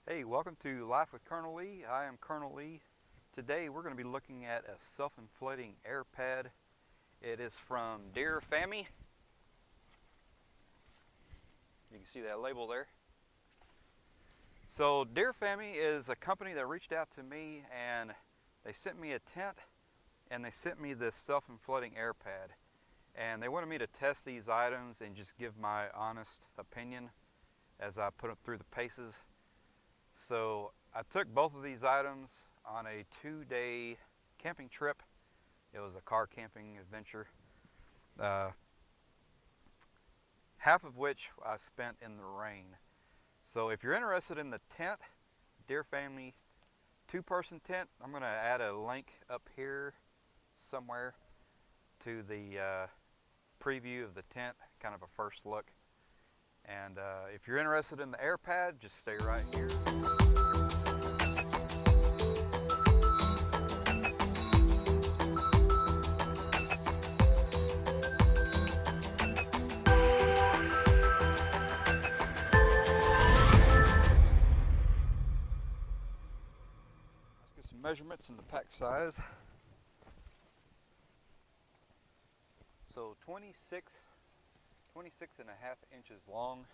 Hey, welcome to Life with Colonel Lee. I am Colonel Lee. Today we're going to be looking at a self-inflating air pad. It is from Deerfamy. You can see that label there. So Deerfamy is a company that reached out to me and they sent me a tent and they sent me this self-inflating air pad. And they wanted me to test these items and just give my honest opinion as I put them through the paces. So I took both of these items on a 2-day camping trip. It was a car camping adventure, half of which I spent in the rain. So if you're interested in the tent, Deerfamy 2-person tent, I'm going to add a link up here somewhere to the preview of the tent, kind of a first look. And if you're interested in the air pad, just stay right here. Let's get some measurements in the pack size. So 26 and a half inches long.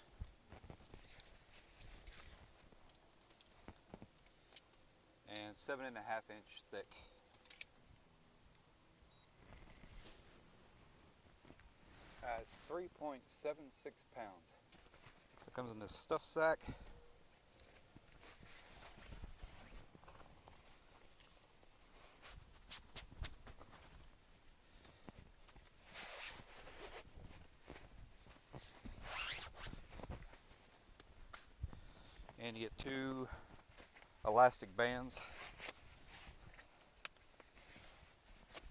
And 7.5 inch thick. It's 3.76 pounds. It comes in this stuff sack. And you get 2 elastic bands,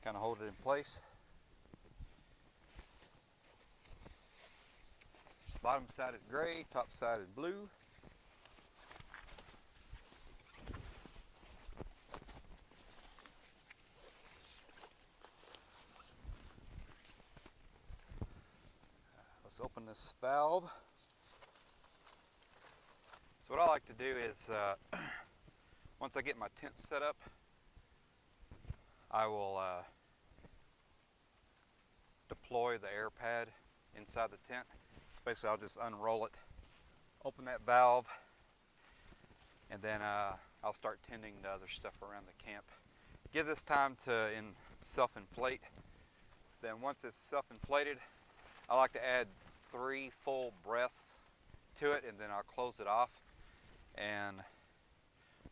kind of hold it in place. Bottom side is gray, top side is blue. Let's open this valve. So what I like to do is, once I get my tent set up, I will deploy the air pad inside the tent. Basically, I'll just unroll it, open that valve, and then I'll start tending the other stuff around the camp. Give this time to self-inflate. Then once it's self-inflated, I like to add 3 full breaths to it, and then I'll close it off. And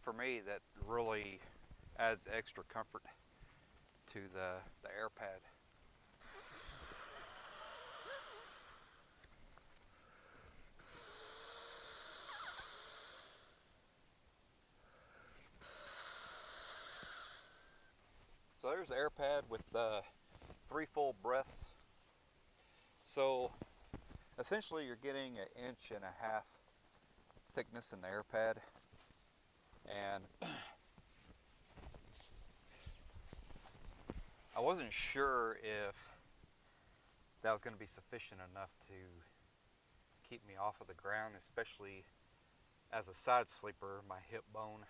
for me, that really adds extra comfort to the air pad. So there's the air pad with 3 full breaths. So essentially you're getting 1.5 inches thickness in the air pad. And I wasn't sure if that was going to be sufficient enough to keep me off of the ground, especially as a side sleeper, my hip bone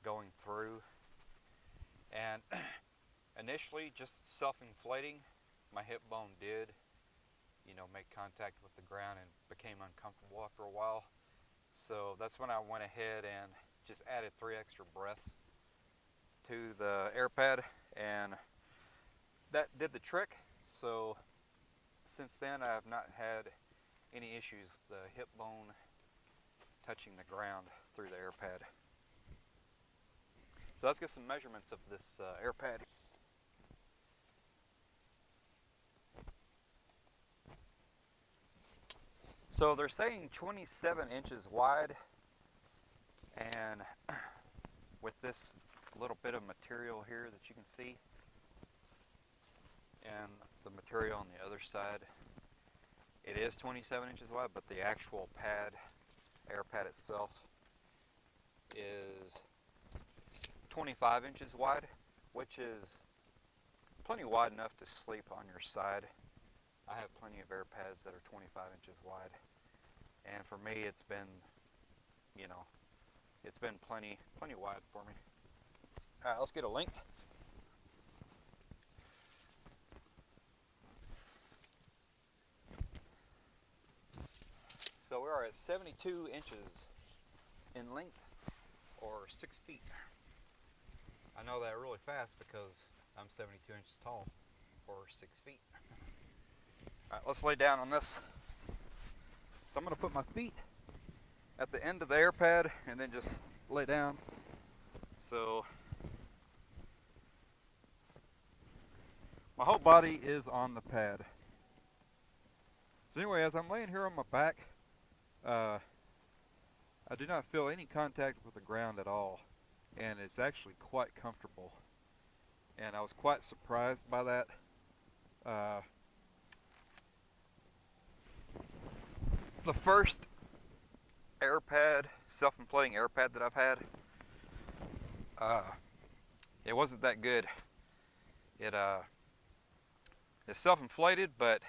going through. And initially, just self-inflating, my hip bone did, make contact with the ground and became uncomfortable after a while. So that's when I went ahead and just added 3 extra breaths to the air pad, and that did the trick. So since then, I have not had any issues with the hip bone touching the ground through the air pad. So let's get some measurements of this air pad. So they're saying 27 inches wide, and with this little bit of material here that you can see, and the material on the other side, it is 27 inches wide, but the actual pad, air pad itself, is 25 inches wide, which is plenty wide enough to sleep on your side. I have plenty of air pads that are 25 inches wide, and for me it's been, it's been plenty wide for me. All right, let's get a length. So we are at 72 inches in length, or 6 feet. I know that really fast because I'm 72 inches tall, or 6 feet. All right, let's lay down on this. So I'm going to put my feet at the end of the air pad and then just lay down. So my whole body is on the pad. So anyway, as I'm laying here on my back, I do not feel any contact with the ground at all, and it's actually quite comfortable. And I was quite surprised by that. The first air pad, self-inflating air pad that I've had, it wasn't that good. It's self-inflated, but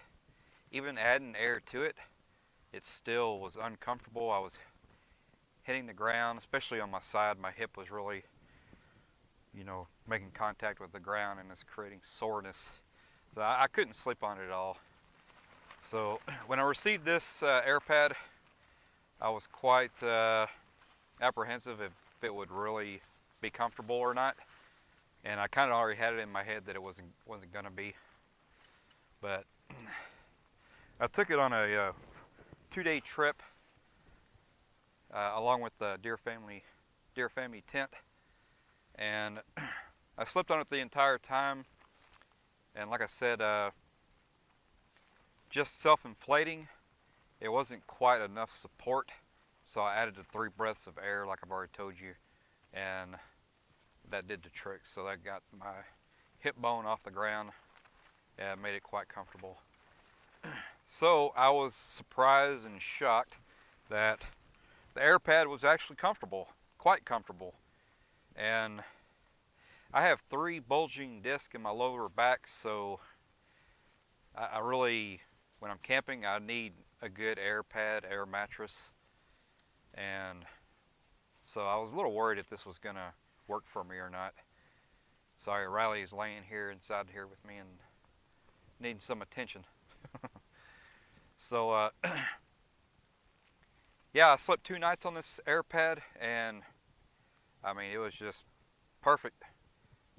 even adding air to it, it still was uncomfortable. I was hitting the ground, especially on my side. My hip was really, making contact with the ground, and it's creating soreness. So I couldn't sleep on it at all. So when I received this air pad, I was quite apprehensive if it would really be comfortable or not. And I kind of already had it in my head that it wasn't going to be. But I took it on a 2-day trip along with the Deerfamy tent, and I slept on it the entire time. And like I said, just self-inflating, it wasn't quite enough support, so I added the 3 breaths of air like I've already told you, and that did the trick. So that got my hip bone off the ground and made it quite comfortable. So I was surprised and shocked that the air pad was actually comfortable, quite comfortable. And I have 3 bulging discs in my lower back, so I really, when I'm camping, I need a good air pad, air mattress. And so I was a little worried if this was gonna work for me or not. Sorry, Riley's laying here inside here with me and needing some attention. So yeah, I slept 2 nights on this air pad, and I mean, it was just perfect.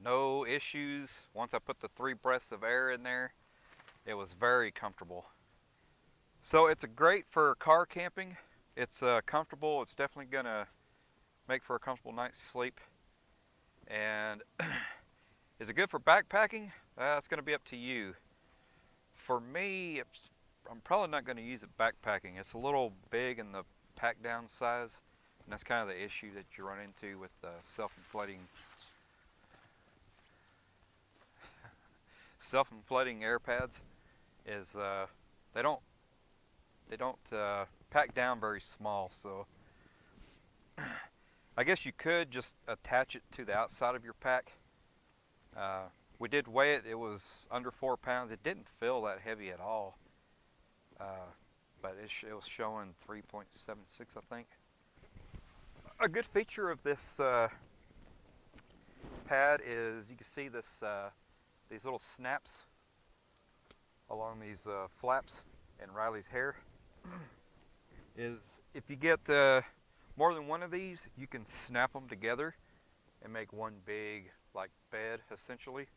No issues. Once I put the 3 breaths of air in there, it was very comfortable. So it's great for car camping. It's comfortable. It's definitely gonna make for a comfortable night's sleep. And is it good for backpacking? That's gonna be up to you. For me, I'm probably not gonna use it backpacking. It's a little big in the pack down size, and that's kind of the issue that you run into with self-inflating air pads is they don't pack down very small. So I guess you could just attach it to the outside of your pack. We did weigh it. It was under 4 pounds. It didn't feel that heavy at all, but it was showing 3.76, I think. A good feature of this pad is you can see these little snaps along these flaps in Riley's hair. Is if you get more than one of these, you can snap them together and make one big like bed essentially.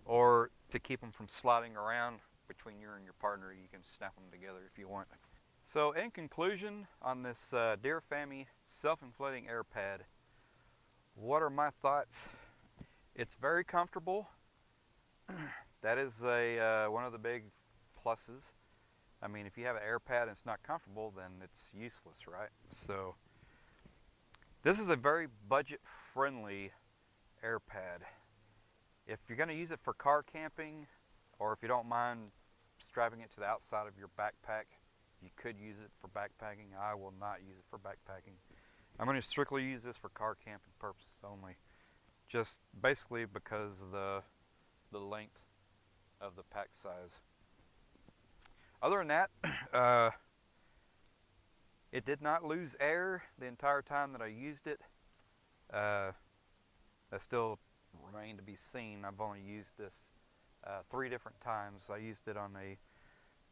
Or to keep them from sliding around between you and your partner, you can snap them together if you want. So in conclusion, on this Deerfamy self-inflating air pad, what are my thoughts? It's very comfortable. That is one of the big pluses. I mean, if you have an air pad and it's not comfortable, then it's useless, right? So this is a very budget-friendly air pad. If you're going to use it for car camping, or if you don't mind strapping it to the outside of your backpack, you could use it for backpacking. I will not use it for backpacking. I'm going to strictly use this for car camping purposes only, just basically because of the length of the pack size. Other than that, It did not lose air the entire time that I used it. That still remained to be seen. I've only used this 3 different times. I used it on a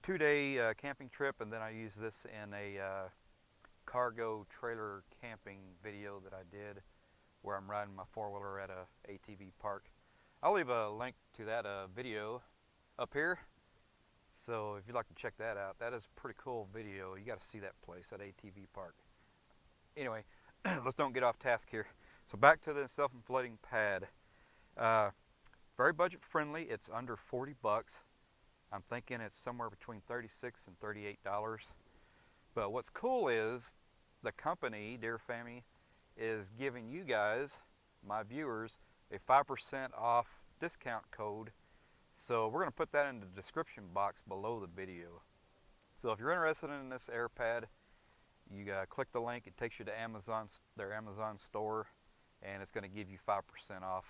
2-day camping trip, and then I used this in a cargo trailer camping video that I did where I'm riding my 4-wheeler at a ATV park. I'll leave a link to that video up here, so if you'd like to check that out. That is a pretty cool video. You got to see that place, that ATV park. Anyway, let's don't get off task here. So back to the self-inflating pad. Very budget friendly. It's under 40 bucks. I'm thinking it's somewhere between $36 and $38. But what's cool is the company, Deerfamy, is giving you guys, my viewers, a 5% off discount code. So we're going to put that in the description box below the video. So if you're interested in this air pad, you click the link. It takes you to their Amazon store, and it's going to give you 5% off.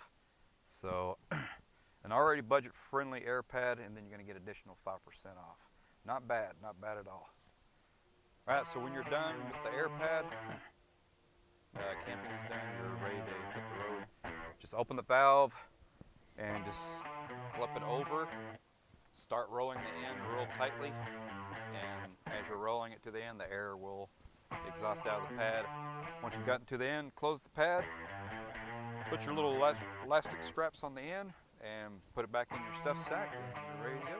So an already budget-friendly air pad, and then you're going to get additional 5% off. Not bad, not bad at all. All right, so when you're done with the air pad, camping is done, you're ready to hit the road. Just open the valve and just flip it over. Start rolling the end real tightly, and as you're rolling it to the end, the air will exhaust out of the pad. Once you've gotten to the end, close the pad, put your little elastic straps on the end, and put it back in your stuffed sack, and you're ready to go.